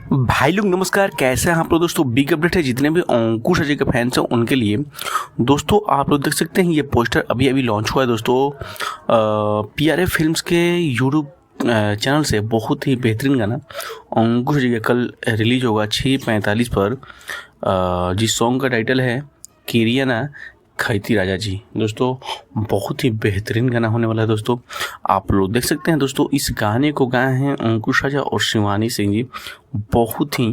भाई लोग नमस्कार, कैसे हैं आप लोग दोस्तों। बिग अपडेट है जितने भी अंकुश अजय के फैंस हैं उनके लिए। दोस्तों आप लोग देख सकते हैं ये पोस्टर अभी अभी लॉन्च हुआ है दोस्तों। PRA फिल्म्स के यूट्यूब चैनल से बहुत ही बेहतरीन गाना अंकुश अजय का कल रिलीज होगा 6:45 पर। जिस सॉन्ग का टाइटल है किरियाना खैती राजा जी। दोस्तों बहुत ही बेहतरीन गाना होने वाला है दोस्तों, आप लोग देख सकते हैं दोस्तों। इस गाने को गाए हैं अंकुश राजा और शिवानी सिंह जी। बहुत ही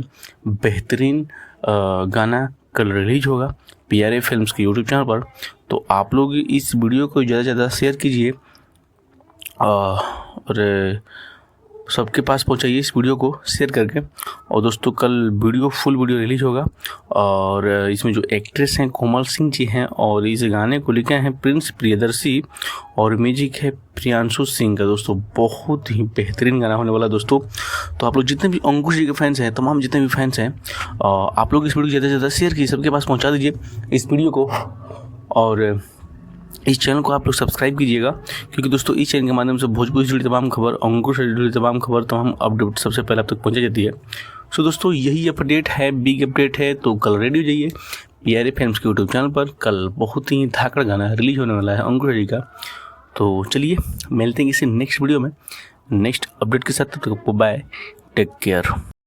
बेहतरीन गाना कल रिलीज होगा PRA फिल्म्स के यूट्यूब चैनल पर। तो आप लोग इस वीडियो को ज़्यादा से ज़्यादा शेयर कीजिए और सबके पास पहुंचाइए इस वीडियो को शेयर करके। और दोस्तों कल फुल वीडियो रिलीज होगा और इसमें जो एक्ट्रेस हैं कोमल सिंह जी हैं और इस गाने को लिखे हैं प्रिंस प्रियदर्शी और म्यूजिक है प्रियांशु सिंह का। दोस्तों बहुत ही बेहतरीन गाना होने वाला दोस्तों। तो आप लोग जितने भी अंकुश जी के फैंस हैं, तमाम जितने भी फैंस हैं, आप लोग इस वीडियो को ज़्यादा से ज़्यादा शेयर कीजिए, सबके पास पहुँचा दीजिए इस वीडियो को। और इस चैनल को आप लोग सब्सक्राइब कीजिएगा, क्योंकि दोस्तों इस चैनल के माध्यम से भोजपुरी से जुड़ी तमाम खबर, अंकुश से जुड़ी तमाम खबर, तमाम अपडेट सबसे पहले आप तक पहुंचा जाती है। सो दोस्तों यही अपडेट है, बिग अपडेट है। तो कल रेडी हो जाइए PRA फिल्म्स के यूट्यूब चैनल पर। कल बहुत ही धाकड़ गाना रिलीज होने वाला है अंकुश जी का। तो चलिए मिलते हैं किसी नेक्स्ट वीडियो में नेक्स्ट अपडेट के साथ। तब तक बाय, टेक केयर।